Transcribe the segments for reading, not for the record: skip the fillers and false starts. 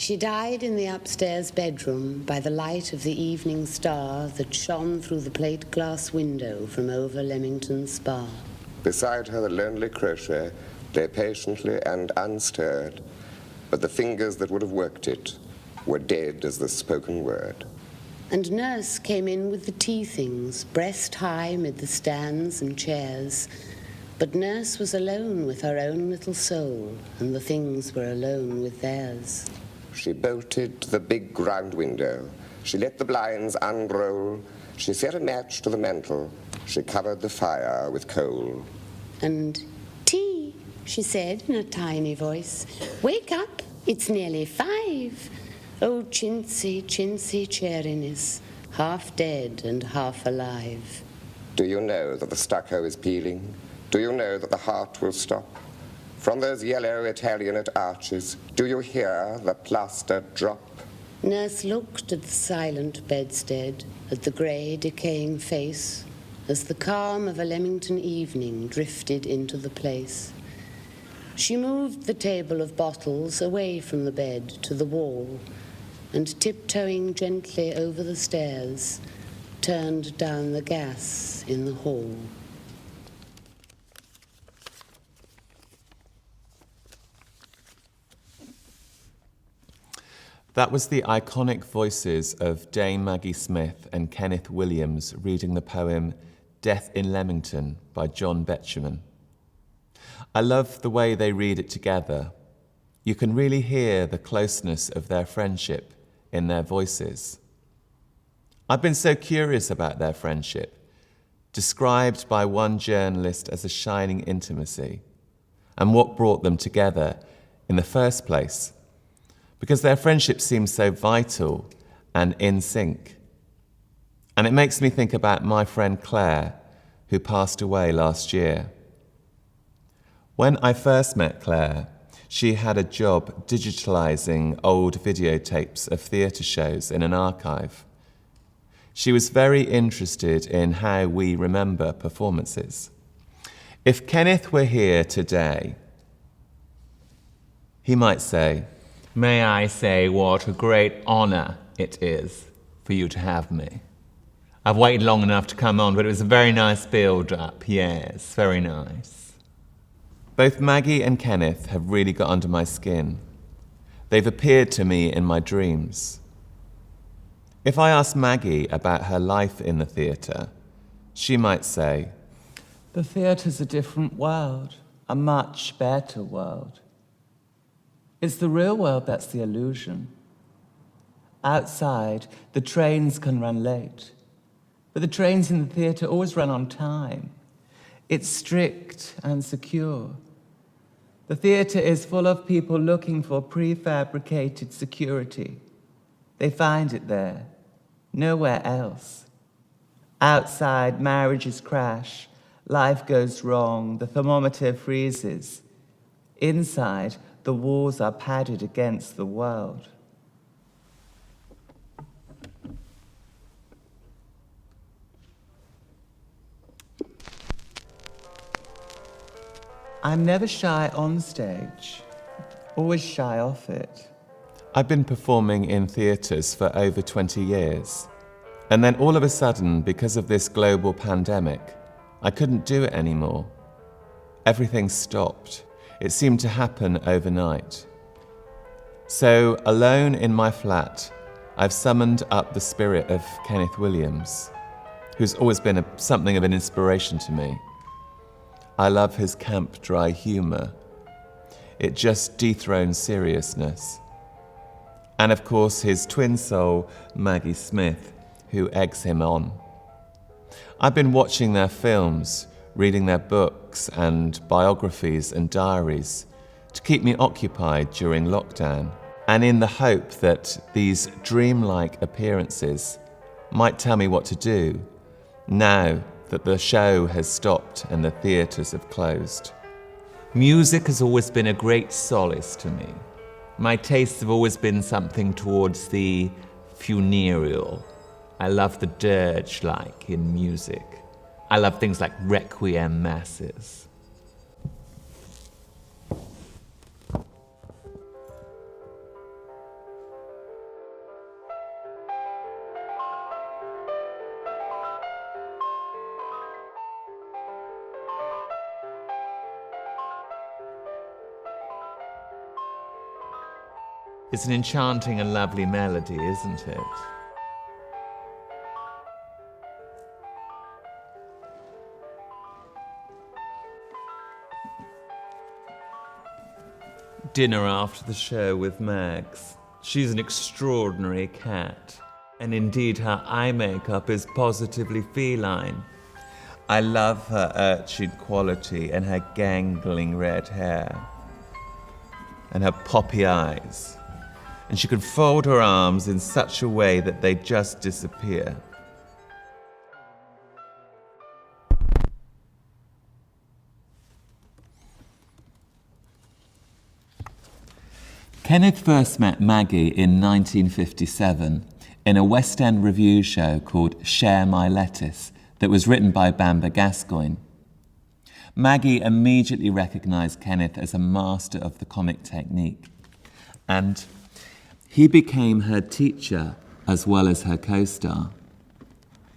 She died in the upstairs bedroom by the light of the evening star that shone through the plate glass window from over Leamington Spa. Beside her, the lonely crochet lay patiently and unstirred, but the fingers that would have worked it were dead as the spoken word. And Nurse came in with the tea things, breast high mid the stands and chairs. But Nurse was alone with her own little soul, and the things were alone with theirs. She bolted the big ground window. She let the blinds unroll. She set a match to the mantel. She covered the fire with coal. And tea, she said in a tiny voice. Wake up, it's nearly 5. Oh, chintzy, chintzy cheeriness, half dead and half alive. Do you know that the stucco is peeling? Do you know that the heart will stop? From those yellow Italianate arches, do you hear the plaster drop? Nurse looked at the silent bedstead, at the grey, decaying face, as the calm of a Leamington evening drifted into the place. She moved the table of bottles away from the bed to the wall, and tiptoeing gently over the stairs, turned down the gas in the hall. That was the iconic voices of Dame Maggie Smith and Kenneth Williams reading the poem Death in Leamington by John Betjeman. I love the way they read it together. You can really hear the closeness of their friendship in their voices. I've been so curious about their friendship, described by one journalist as a shining intimacy, and what brought them together in the first place, because their friendship seems so vital and in sync. And it makes me think about my friend Claire, who passed away last year. When I first met Claire, she had a job digitalizing old videotapes of theatre shows in an archive. She was very interested in how we remember performances. If Kenneth were here today, he might say, "May I say what a great honor it is for you to have me. I've waited long enough to come on, but it was a very nice build-up. Yes, very nice." Both Maggie and Kenneth have really got under my skin. They've appeared to me in my dreams. If I ask Maggie about her life in the theatre, she might say, "The theatre's a different world, a much better world. It's the real world that's the illusion. Outside, the trains can run late, but the trains in the theatre always run on time. It's strict and secure. The theatre is full of people looking for prefabricated security. They find it there, nowhere else. Outside, marriages crash, life goes wrong, the thermometer freezes. Inside, the walls are padded against the world." I'm never shy on stage, always shy off it. I've been performing in theatres for over 20 years. And then all of a sudden, because of this global pandemic, I couldn't do it anymore. Everything stopped. It seemed to happen overnight. So, alone in my flat, I've summoned up the spirit of Kenneth Williams, who's always been something of an inspiration to me. I love his camp dry humour. It just dethrones seriousness. And of course, his twin soul, Maggie Smith, who eggs him on. I've been watching their films, reading their books and biographies and diaries to keep me occupied during lockdown, and in the hope that these dreamlike appearances might tell me what to do now that the show has stopped and the theatres have closed. Music has always been a great solace to me. My tastes have always been something towards the funereal. I love the dirge like in music. I love things like requiem masses. It's an enchanting and lovely melody, isn't it? Dinner after the show with Mags. She's an extraordinary cat, and indeed her eye makeup is positively feline. I love her urchin quality and her gangling red hair and her poppy eyes. And she can fold her arms in such a way that they just disappear. Kenneth first met Maggie in 1957 in a West End revue show called Share My Lettuce that was written by Bamber Gascoigne. Maggie immediately recognised Kenneth as a master of the comic technique, and he became her teacher as well as her co-star.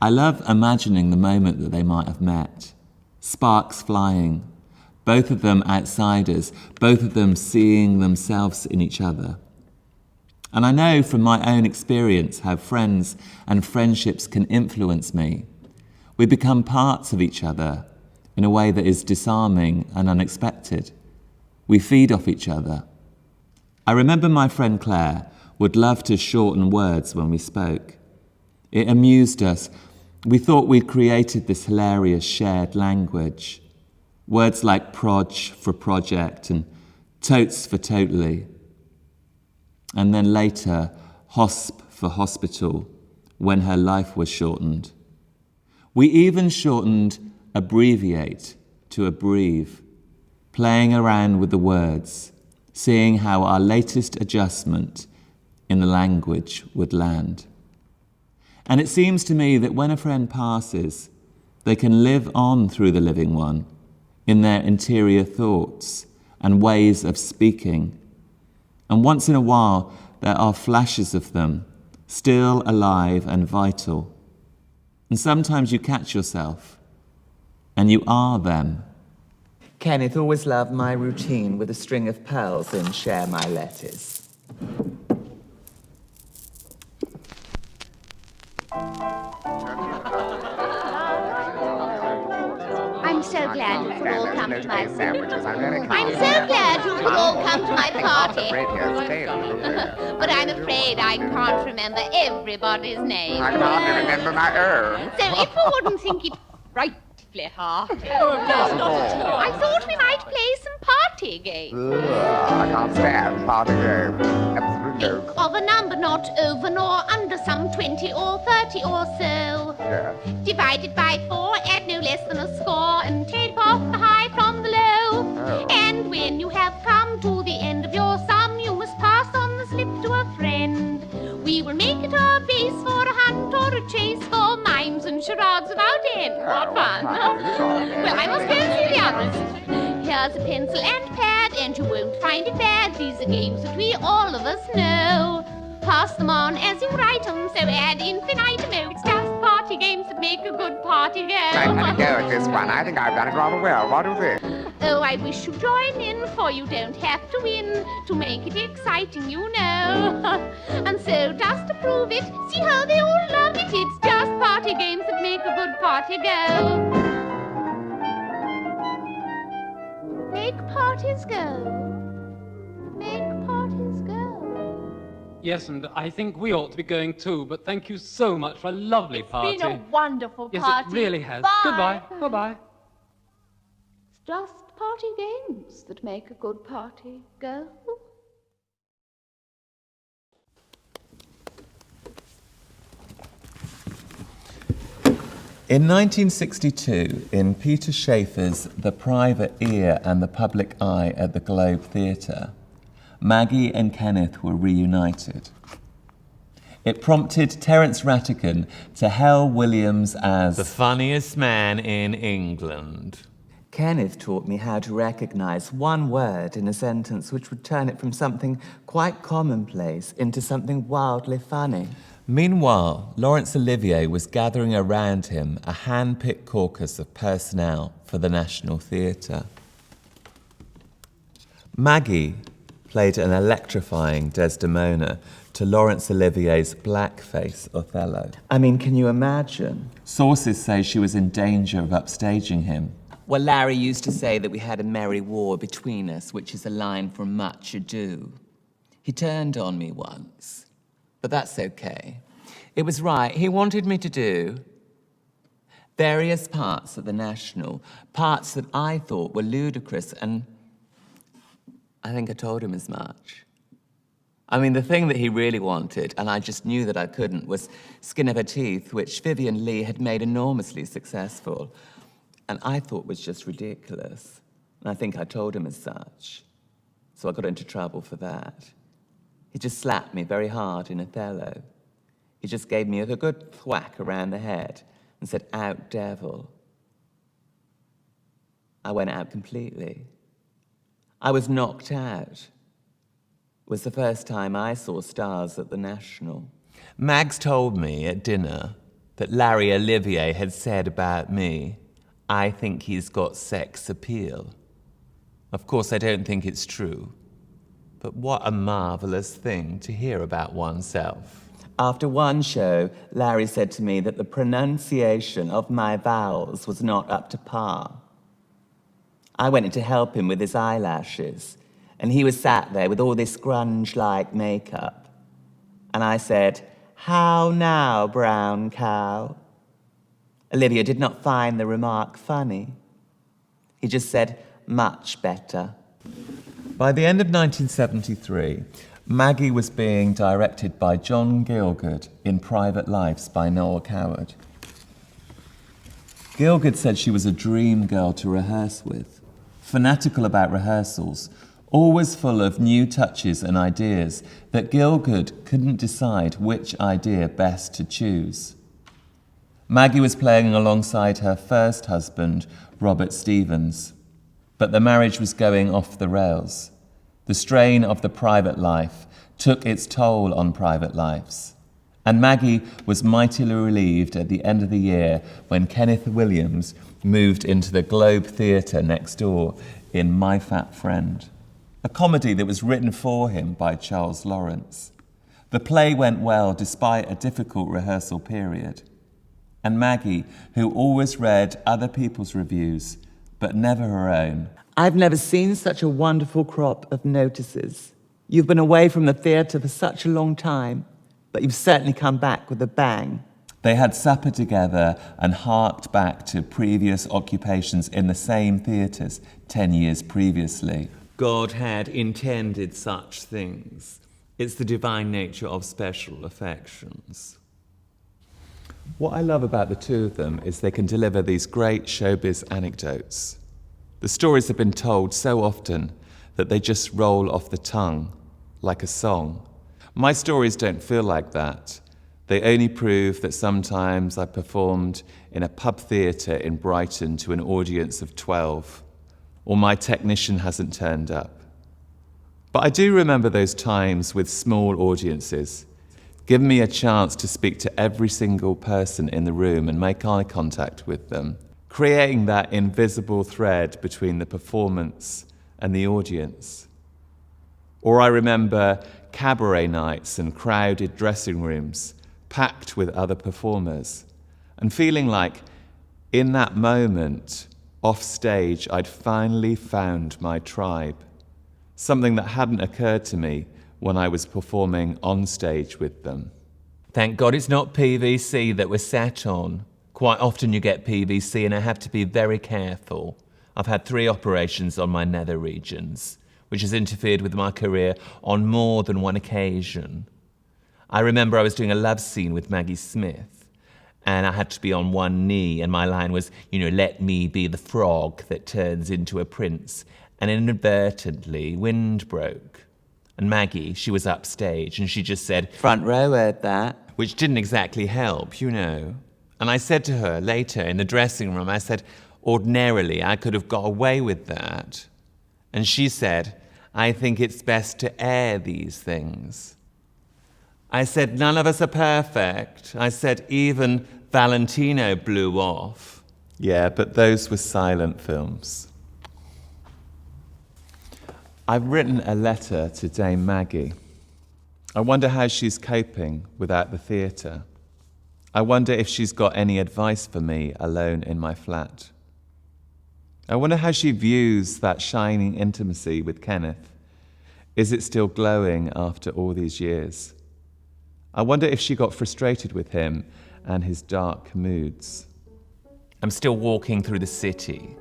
I love imagining the moment that they might have met. Sparks flying, both of them outsiders, both of them seeing themselves in each other. And I know from my own experience how friends and friendships can influence me. We become parts of each other in a way that is disarming and unexpected. We feed off each other. I remember my friend Claire would love to shorten words when we spoke. It amused us. We thought we'd created this hilarious shared language. Words like proj for project and totes for totally. And then later, hosp for hospital, when her life was shortened. We even shortened abbreviate to abbrev, playing around with the words, seeing how our latest adjustment in the language would land. And it seems to me that when a friend passes, they can live on through the living one in their interior thoughts and ways of speaking. And once in a while, there are flashes of them, still alive and vital. And sometimes you catch yourself, and you are them. Kenneth always loved my routine with a string of pearls in Share My Lettuce. I'm so glad you could all come to my I'm so glad you could all come to my party. But I'm afraid I can't remember everybody's name. I can't remember my own. So if you wouldn't think it frightfully hard, I thought we might play some party games. I can't stand party games. Absolutely. Think of a number not over nor under some 20 or 30 or so. Yeah. Divide it by 4, add no less than a score, and take off the high from the low. Oh. And when you have come to the end of your sum, you must pass on the slip to a friend. We will make it our base for a hunt or a chase, for mimes and charades without end. What fun! Well, I must go and see the others. Here's a pencil and pad, and you won't find it bad. These are games that we all of us know. Pass them on as you write them, so ad infinitum. It's just party games that make a good party go. I'm going to go at this one. I think I've done it rather well. What do you think? Oh, I wish you'd join in, for you don't have to win to make it exciting, you know. And so, just to prove it, see how they all love it. It's just party games that make a good party go. Make parties go. Make parties go. Yes, and I think we ought to be going too, but thank you so much for a lovely party. It's been a wonderful Yes, party. it really has. Bye. Goodbye. Bye-bye. It's just party games that make a good party go. In 1962, in Peter Shaffer's The Private Ear and the Public Eye at the Globe Theatre, Maggie and Kenneth were reunited. It prompted Terence Rattigan to hail Williams as the funniest man in England. Kenneth taught me how to recognise one word in a sentence which would turn it from something quite commonplace into something wildly funny. Meanwhile, Laurence Olivier was gathering around him a hand-picked caucus of personnel for the National Theatre. Maggie, played an electrifying Desdemona to Laurence Olivier's blackface Othello. I mean, can you imagine? Sources say she was in danger of upstaging him. Well, Larry used to say that we had a merry war between us, which is a line from Much Ado. He turned on me once, but that's okay. It was right. He wanted me to do various parts at the National, parts that I thought were ludicrous, and I think I told him as much. I mean, the thing that he really wanted, and I just knew that I couldn't, was Skin of Her Teeth, which Vivien Leigh had made enormously successful, and I thought was just ridiculous. And I think I told him as such. So I got into trouble for that. He just slapped me very hard in Othello. He just gave me a good thwack around the head and said, "Out, devil." I went out completely. I was knocked out. It was the first time I saw stars at the National. Mags told me at dinner that Larry Olivier had said about me, "I think he's got sex appeal." Of course, I don't think it's true. But what a marvellous thing to hear about oneself. After one show, Larry said to me that the pronunciation of my vowels was not up to par. I went in to help him with his eyelashes, and he was sat there with all this grunge-like makeup. And I said, "How now, brown cow?" Olivia did not find the remark funny. He just said, "Much better." By the end of 1973, Maggie was being directed by John Gielgud in Private Lives by Noel Coward. Gielgud said she was a dream girl to rehearse with, fanatical about rehearsals, always full of new touches and ideas that Gielgud couldn't decide which idea best to choose. Maggie was playing alongside her first husband, Robert Stevens, but the marriage was going off the rails. The strain of the private life took its toll on private lives. And Maggie was mightily relieved at the end of the year when Kenneth Williams moved into the Globe Theatre next door in My Fat Friend, a comedy that was written for him by Charles Lawrence. The play went well despite a difficult rehearsal period. And Maggie, who always read other people's reviews, but never her own. I've never seen such a wonderful crop of notices. You've been away from the theatre for such a long time, but you've certainly come back with a bang. They had supper together and harked back to previous occupations in the same theatres 10 years previously. God had intended such things. It's the divine nature of special affections. What I love about the two of them is they can deliver these great showbiz anecdotes. The stories have been told so often that they just roll off the tongue, like a song. My stories don't feel like that. They only prove that sometimes I performed in a pub theatre in Brighton to an audience of 12, or my technician hasn't turned up. But I do remember those times with small audiences, giving me a chance to speak to every single person in the room and make eye contact with them, creating that invisible thread between the performance and the audience. Or I remember cabaret nights and crowded dressing rooms packed with other performers, and feeling like in that moment, off stage, I'd finally found my tribe, something that hadn't occurred to me when I was performing on stage with them. Thank God it's not PVC that we're sat on. Quite often you get PVC and I have to be very careful. I've had 3 operations on my nether regions, which has interfered with my career on more than one occasion. I remember I was doing a love scene with Maggie Smith, and I had to be on one knee, and my line was, let me be the frog that turns into a prince, and inadvertently, wind broke. And Maggie, she was upstage, and she just said, Front row heard that. Which didn't exactly help, And I said to her later in the dressing room, I said, ordinarily I could have got away with that. And she said, I think it's best to air these things. I said, none of us are perfect. I said, even Valentino blew off. Yeah, but those were silent films. I've written a letter to Dame Maggie. I wonder how she's coping without the theatre. I wonder if she's got any advice for me alone in my flat. I wonder how she views that shining intimacy with Kenneth. Is it still glowing after all these years? I wonder if she got frustrated with him and his dark moods. I'm still walking through the city,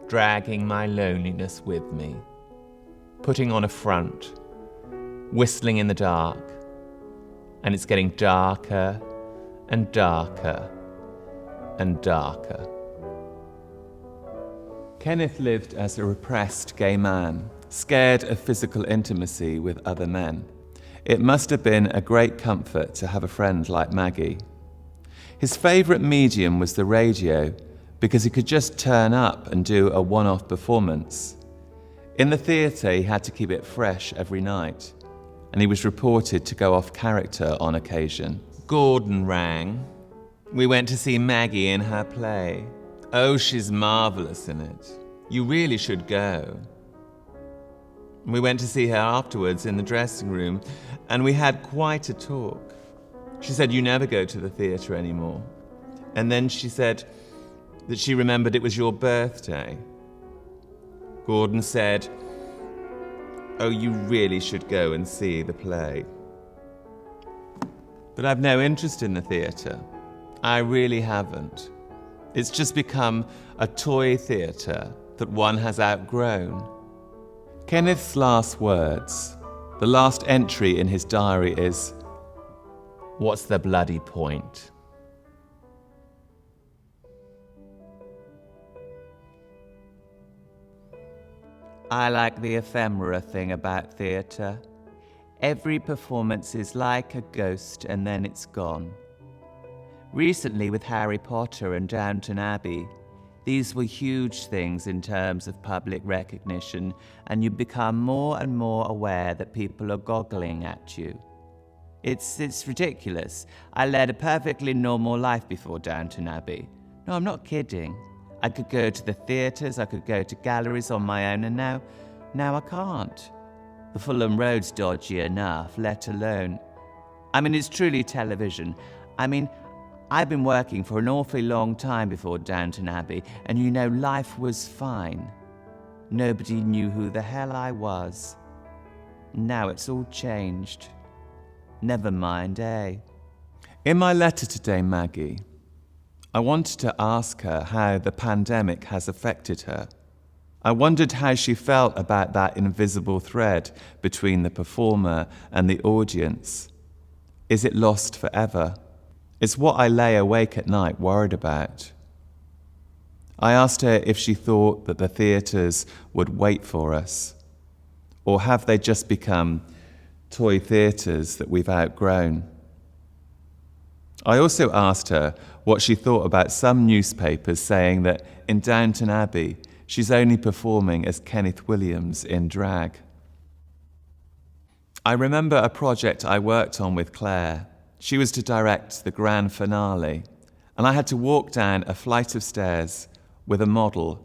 dragging my loneliness with me, putting on a front, whistling in the dark, and it's getting darker and darker and darker. Kenneth lived as a repressed gay man, scared of physical intimacy with other men. It must have been a great comfort to have a friend like Maggie. His favourite medium was the radio because he could just turn up and do a one-off performance. In the theatre, he had to keep it fresh every night, and he was reported to go off character on occasion. Gordon rang. We went to see Maggie in her play. Oh, she's marvellous in it. You really should go. We went to see her afterwards in the dressing room, and we had quite a talk. She said, "You never go to the theatre anymore." And then she said that she remembered it was your birthday. Gordon said, "Oh, you really should go and see the play." But I've no interest in the theatre. I really haven't. It's just become a toy theatre that one has outgrown. Kenneth's last words, the last entry in his diary is, "What's the bloody point?" I like the ephemera thing about theatre. Every performance is like a ghost and then it's gone. Recently with Harry Potter and Downton Abbey, these were huge things in terms of public recognition, and you become more and more aware that people are goggling at you. It's ridiculous. I led a perfectly normal life before Downton Abbey. No, I'm not kidding. I could go to the theatres, I could go to galleries on my own, and now I can't. The Fulham Road's dodgy enough, let alone... it's truly television. I've been working for an awfully long time before Downton Abbey, and life was fine. Nobody knew who the hell I was. Now it's all changed. Never mind, eh? In my letter to Dame Maggie, I wanted to ask her how the pandemic has affected her. I wondered how she felt about that invisible thread between the performer and the audience. Is it lost forever? It's what I lay awake at night worried about. I asked her if she thought that the theatres would wait for us, or have they just become toy theatres that we've outgrown? I also asked her what she thought about some newspapers saying that in Downton Abbey, she's only performing as Kenneth Williams in drag. I remember a project I worked on with Claire. She was to direct the grand finale, and I had to walk down a flight of stairs with a model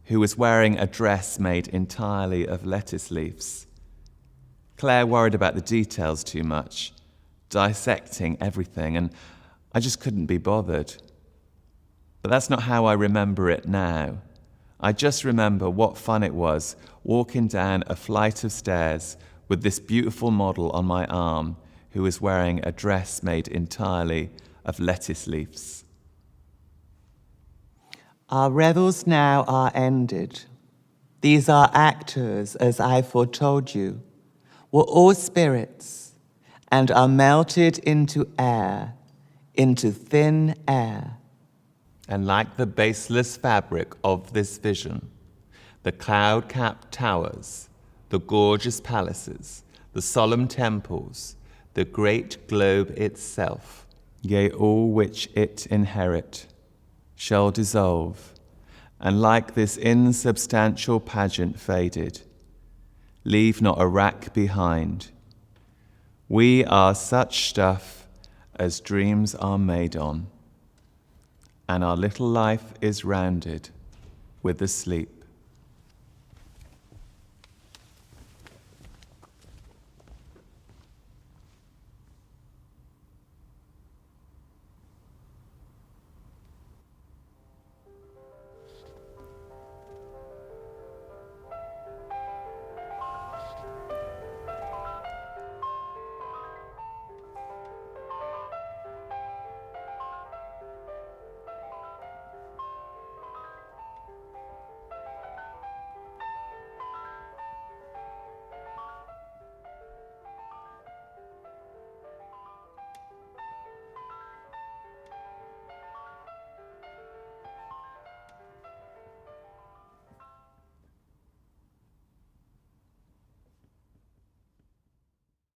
who was wearing a dress made entirely of lettuce leaves. Claire worried about the details too much, dissecting everything, and I just couldn't be bothered. But that's not how I remember it now. I just remember what fun it was walking down a flight of stairs with this beautiful model on my arm who was wearing a dress made entirely of lettuce leaves. Our revels now are ended. These are actors, as I foretold you, were all spirits, and are melted into air, into thin air. And like the baseless fabric of this vision, the cloud-capped towers, the gorgeous palaces, the solemn temples, the great globe itself, yea, all which it inherit, shall dissolve, and like this insubstantial pageant faded, leave not a rack behind. We are such stuff as dreams are made on, and our little life is rounded with the sleep